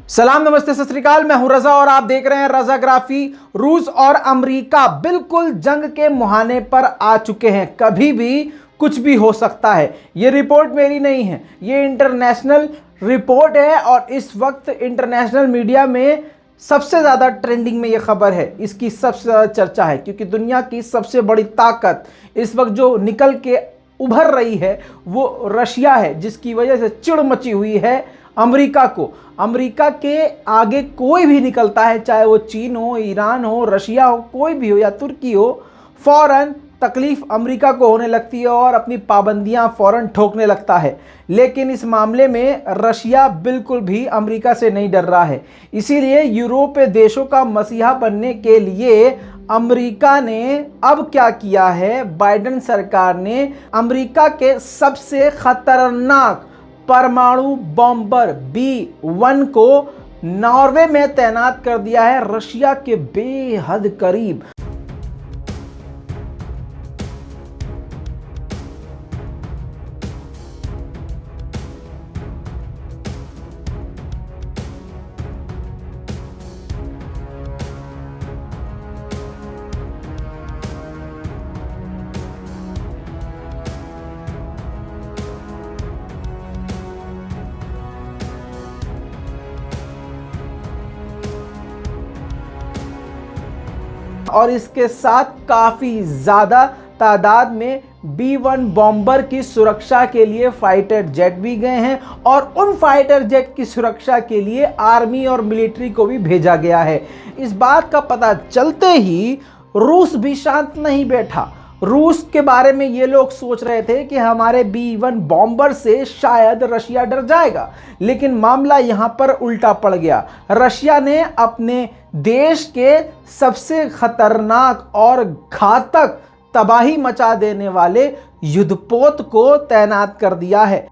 सलाम, नमस्ते, सत श्री अकाल। मैं हूं रजा और आप देख रहे हैं रजाग्राफी। रूस और अमेरिका बिल्कुल जंग के मुहाने पर आ चुके हैं। कभी भी कुछ भी हो सकता है। ये रिपोर्ट मेरी नहीं है, ये इंटरनेशनल रिपोर्ट है और इस वक्त इंटरनेशनल मीडिया में सबसे ज़्यादा ट्रेंडिंग में ये खबर है। इसकी सबसे ज़्यादा चर्चा है क्योंकि दुनिया की सबसे बड़ी ताकत इस वक्त जो निकल के उभर रही है वो रशिया है, जिसकी वजह से चिढ़ मची हुई है अमेरिका को। अमेरिका के आगे कोई भी निकलता है, चाहे वो चीन हो, ईरान हो, रशिया हो, कोई भी हो या तुर्की हो, फ़ौरन तकलीफ़ अमेरिका को होने लगती है और अपनी पाबंदियां फ़ौरन ठोकने लगता है। लेकिन इस मामले में रशिया बिल्कुल भी अमेरिका से नहीं डर रहा है। इसीलिए यूरोपीय देशों का मसीहा बनने के लिए अमेरिका ने अब क्या किया है, बाइडेन सरकार ने अमेरिका के सबसे खतरनाक परमाणु बॉम्बर B-1 को नॉर्वे में तैनात कर दिया है, रशिया के बेहद करीब। और इसके साथ काफ़ी ज़्यादा तादाद में B-1 बॉम्बर की सुरक्षा के लिए फाइटर जेट भी गए हैं और उन फाइटर जेट की सुरक्षा के लिए आर्मी और मिलिट्री को भी भेजा गया है। इस बात का पता चलते ही रूस भी शांत नहीं बैठा। रूस के बारे में ये लोग सोच रहे थे कि हमारे B-1 बॉम्बर से शायद रशिया डर जाएगा, लेकिन मामला यहाँ पर उल्टा पड़ गया। रशिया ने अपने देश के सबसे खतरनाक और घातक तबाही मचा देने वाले युद्धपोत को तैनात कर दिया है।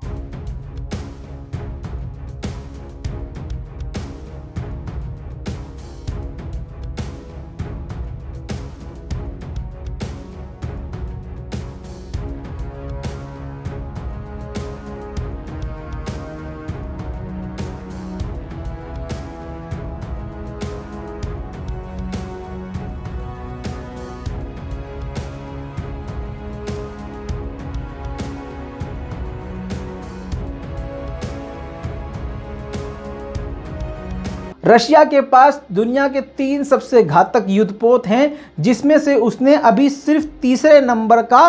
रशिया के पास दुनिया के 3 सबसे घातक युद्धपोत हैं, जिसमें से उसने अभी सिर्फ तीसरे नंबर का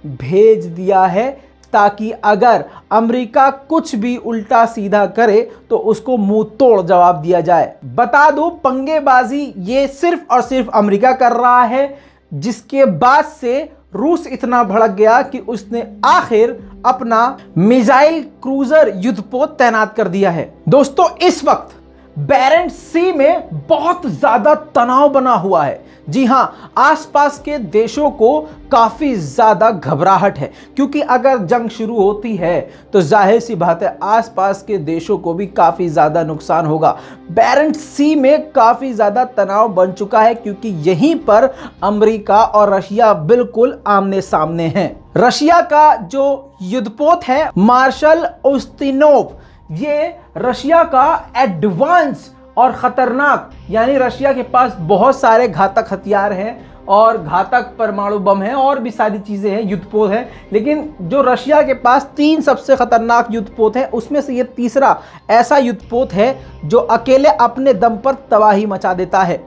भेज दिया है, ताकि अगर अमेरिका कुछ भी उल्टा सीधा करे तो उसको मुंह तोड़ जवाब दिया जाए। बता दूं, पंगेबाजी ये सिर्फ और सिर्फ अमेरिका कर रहा है, जिसके बाद से रूस इतना भड़क गया कि उसने आखिर अपना मिसाइल क्रूजर युद्धपोत तैनात कर दिया है। दोस्तों, इस वक्त बैरेंट्स सी में बहुत ज्यादा तनाव बना हुआ है। जी हां, आसपास के देशों को काफी ज्यादा घबराहट है, क्योंकि अगर जंग शुरू होती है तो जाहिर सी बात है आसपास के देशों को भी काफी ज्यादा नुकसान होगा। बैरेंट्स सी में काफी ज्यादा तनाव बन चुका है, क्योंकि यहीं पर अमेरिका और रशिया बिल्कुल आमने सामने हैं। रशिया का जो युद्धपोत है मार्शल उस्तिनोव, ये रशिया का एडवांस और ख़तरनाक, यानी रशिया के पास बहुत सारे घातक हथियार हैं और घातक परमाणु बम हैं और भी सारी चीज़ें हैं, युद्धपोत हैं। लेकिन जो रशिया के पास 3 सबसे ख़तरनाक युद्धपोत हैं, उसमें से ये तीसरा ऐसा युद्धपोत है जो अकेले अपने दम पर तबाही मचा देता है।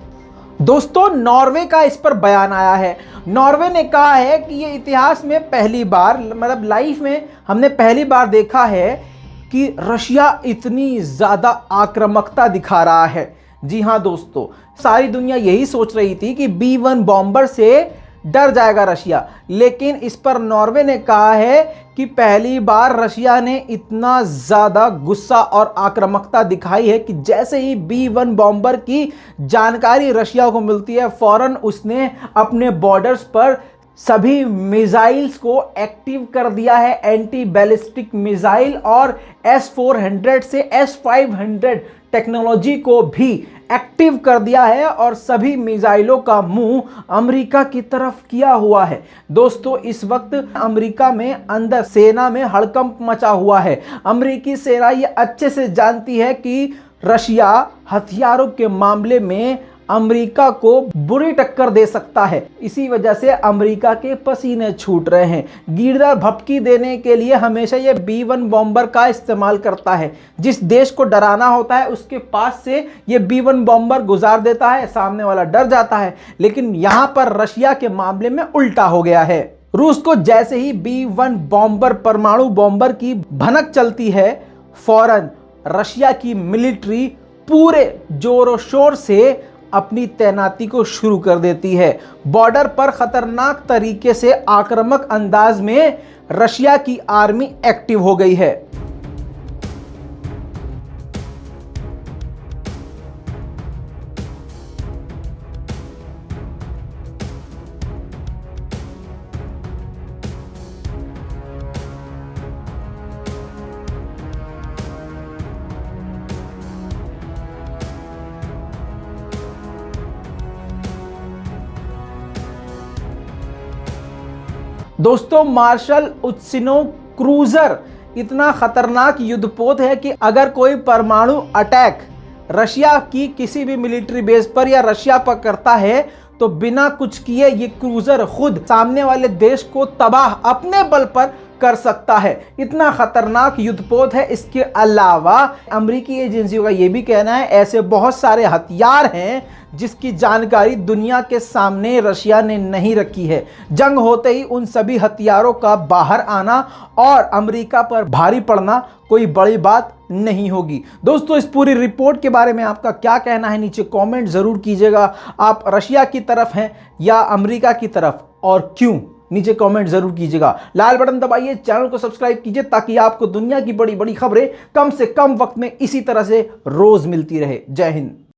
दोस्तों, नॉर्वे का इस पर बयान आया है। नॉर्वे ने कहा है कि ये इतिहास में पहली बार, मतलब लाइफ में हमने पहली बार देखा है कि रशिया इतनी ज़्यादा आक्रामकता दिखा रहा है। जी हाँ दोस्तों, सारी दुनिया यही सोच रही थी कि B-1 बॉम्बर से डर जाएगा रशिया, लेकिन इस पर नॉर्वे ने कहा है कि पहली बार रशिया ने इतना ज़्यादा गुस्सा और आक्रामकता दिखाई है कि जैसे ही B-1 बॉम्बर की जानकारी रशिया को मिलती है, फ़ौरन उसने अपने बॉर्डर्स पर सभी मिसाइल्स को एक्टिव कर दिया है। एंटी बैलिस्टिक मिसाइल और S-400 से S-500 टेक्नोलॉजी को भी एक्टिव कर दिया है और सभी मिसाइलों का मुंह अमेरिका की तरफ किया हुआ है। दोस्तों, इस वक्त अमेरिका में अंदर सेना में हड़कंप मचा हुआ है। अमेरिकी सेना ये अच्छे से जानती है कि रशिया हथियारों के मामले में अमेरिका को बुरी टक्कर दे सकता है। इसी वजह से अमेरिका के पसीने छूट रहे हैं। गिरदार भपकी देने के लिए हमेशा ये B-1 बॉम्बर का इस्तेमाल करता है। जिस देश को डराना होता है उसके पास से ये B-1 बॉम्बर गुजार देता है, सामने वाला डर जाता है। लेकिन यहां पर रशिया के मामले में उल्टा हो गया है। रूस को जैसे ही B-1 बॉम्बर, परमाणु बॉम्बर की भनक चलती है, फौरन रशिया की मिलिट्री पूरे जोरों शोर से अपनी तैनाती को शुरू कर देती है। बॉर्डर पर खतरनाक तरीके से आक्रामक अंदाज में रशिया की आर्मी एक्टिव हो गई है। दोस्तों, मार्शल उत्सिनो क्रूजर इतना खतरनाक युद्धपोत है कि अगर कोई परमाणु अटैक रशिया की किसी भी मिलिट्री बेस पर या रशिया पर करता है तो बिना कुछ किए ये क्रूजर खुद सामने वाले देश को तबाह अपने बल पर कर सकता है। इतना खतरनाक युद्धपोत है। इसके अलावा अमेरिकी एजेंसियों का यह भी कहना है ऐसे बहुत सारे हथियार हैं जिसकी जानकारी दुनिया के सामने रशिया ने नहीं रखी है। जंग होते ही उन सभी हथियारों का बाहर आना और अमेरिका पर भारी पड़ना कोई बड़ी बात नहीं होगी। दोस्तों, इस पूरी रिपोर्ट के बारे में आपका क्या कहना है नीचे कमेंट जरूर कीजिएगा। आप रशिया की तरफ हैं या अमेरिका की तरफ, और क्यों, नीचे कमेंट जरूर कीजिएगा। लाल बटन दबाइए, चैनल को सब्सक्राइब कीजिए ताकि आपको दुनिया की बड़ी बड़ी खबरें कम से कम वक्त में इसी तरह से रोज मिलती रहे। जय हिंद।